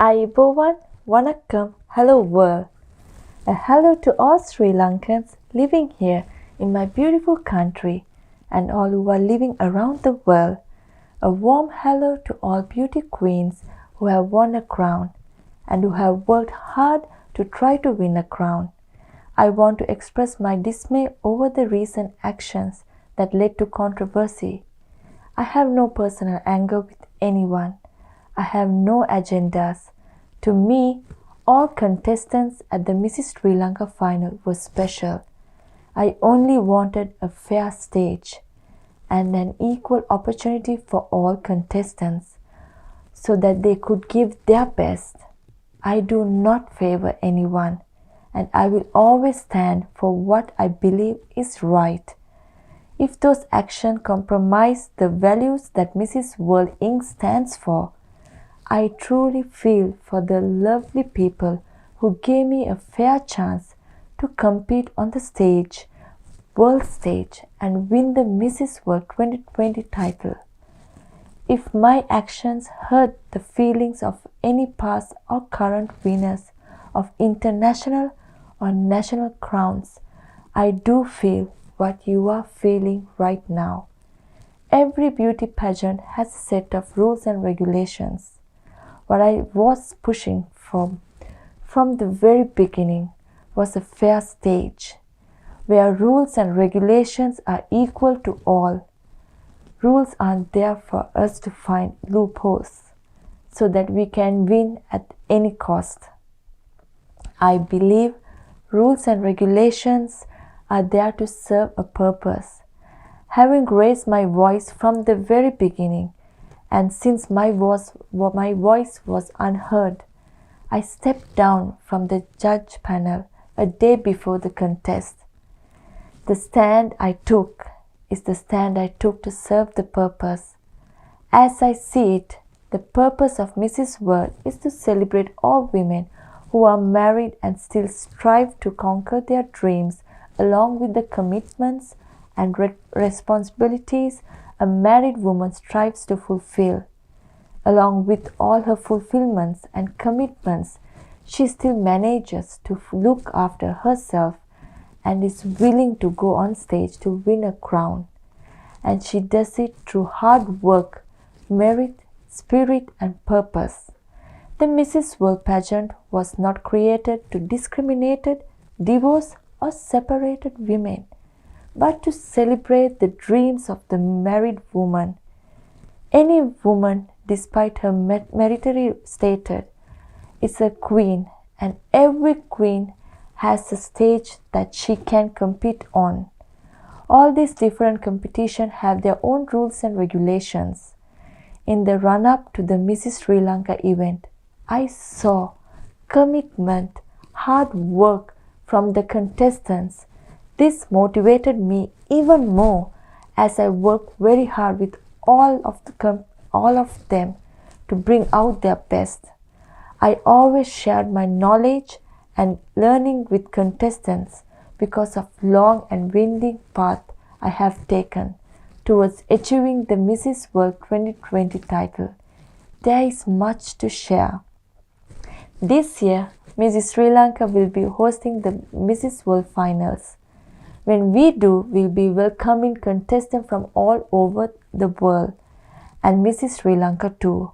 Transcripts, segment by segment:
Ayubowan, Vanakkam, hello world. A hello to all Sri Lankans living here in my beautiful country and all who are living around the world. A warm hello to all beauty queens who have won a crown and who have worked hard to try to win a crown. I want to express my dismay over the recent actions that led to controversy. I have no personal anger with anyone. I have no agendas. To me, all contestants at the Mrs. Sri Lanka final were special. I only wanted a fair stage and an equal opportunity for all contestants so that they could give their best. I do not favor anyone, and I will always stand for what I believe is right. If those actions compromise the values that Mrs. World Inc. stands for, I truly feel for the lovely people who gave me a fair chance to compete on the stage, world stage, and win the Mrs. World 2020 title. If my actions hurt the feelings of any past or current winners of international or national crowns, I do feel what you are feeling right now. Every beauty pageant has a set of rules and regulations. What I was pushing from the very beginning was a fair stage, where rules and regulations are equal to all. Rules aren't there for us to find loopholes so that we can win at any cost. I believe rules and regulations are there to serve a purpose. Having raised my voice from the very beginning, and since my voice was unheard, I stepped down from the judge panel a day before the contest. The stand I took is the stand I took to serve the purpose. As I see it, the purpose of Mrs. World is to celebrate all women who are married and still strive to conquer their dreams along with the commitments and responsibilities a married woman strives to fulfill. Along with all her fulfillments and commitments, she still manages to look after herself and is willing to go on stage to win a crown. And she does it through hard work, merit, spirit, and purpose. The Mrs. World pageant was not created to discriminate, divorce, or separate women, but to celebrate the dreams of the married woman. Any woman, despite her military status, is a queen, and every queen has a stage that she can compete on. All these different competitions have their own rules and regulations. In the run-up to the Mrs. Sri Lanka event, I saw commitment, hard work from the contestants. This motivated me even more as I worked very hard with all of them to bring out their best. I always shared my knowledge and learning with contestants because of long and winding path I have taken towards achieving the Mrs. World 2020 title. There is much to share. This year, Mrs. Sri Lanka will be hosting the Mrs. World finals. When we do, we'll be welcoming contestants from all over the world, and Mrs. Sri Lanka too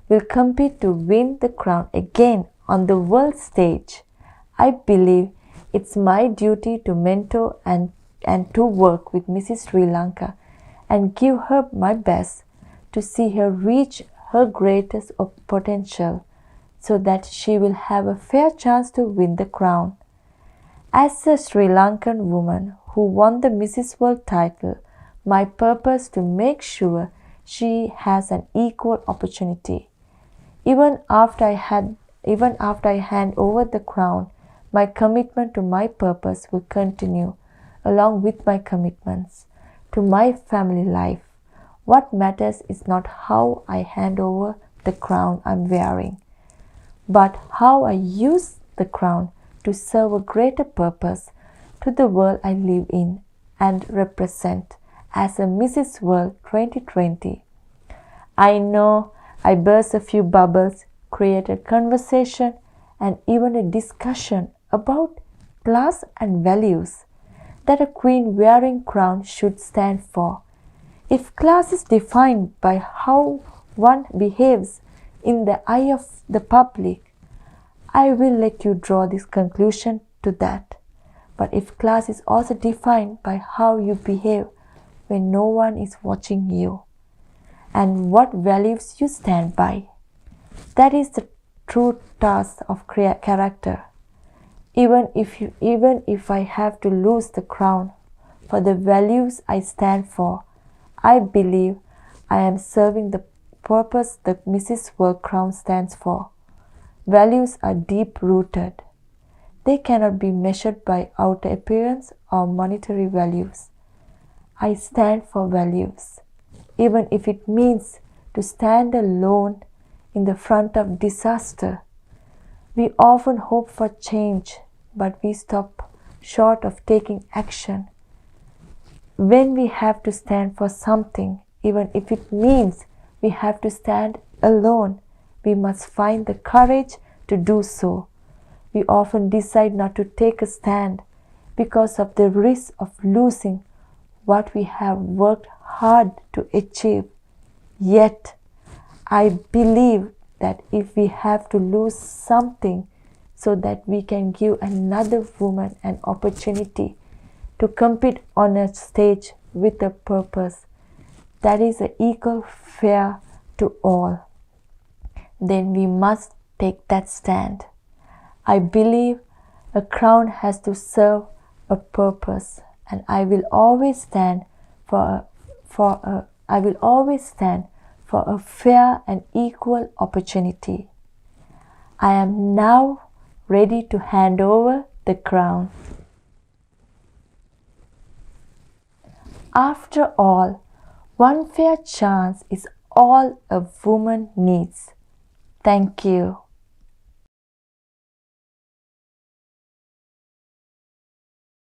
will compete to win the crown again on the world stage. I believe it's my duty to mentor and to work with Mrs. Sri Lanka and give her my best to see her reach her greatest potential so that she will have a fair chance to win the crown. As a Sri Lankan woman who won the Mrs. World title, my purpose to make sure she has an equal opportunity. Even after I hand over the crown, my commitment to my purpose will continue along with my commitments to my family life. What matters is not how I hand over the crown I'm wearing, but how I use the crown to serve a greater purpose to the world I live in and represent as a Mrs. World 2020. I know I burst a few bubbles, create a conversation and even a discussion about class and values that a queen wearing crown should stand for. If class is defined by how one behaves in the eye of the public, I will let you draw this conclusion to that. But if class is also defined by how you behave when no one is watching you, and what values you stand by, that is the true task of character. Even if I have to lose the crown for the values I stand for, I believe I am serving the purpose the Mrs. World crown stands for. Values are deep rooted. They cannot be measured by outer appearance or monetary values. I stand for values, even if it means to stand alone in the front of disaster. We often hope for change, but we stop short of taking action. When we have to stand for something, even if it means we have to stand alone, we must find the courage to do so. We often decide not to take a stand because of the risk of losing what we have worked hard to achieve. Yet, I believe that if we have to lose something so that we can give another woman an opportunity to compete on a stage with a purpose that is equal fair to all, then we must take that stand. I believe a crown has to serve a purpose, and I will always stand for a fair and equal opportunity. I am now ready to hand over the crown. After all, one fair chance is all a woman needs. Thank you.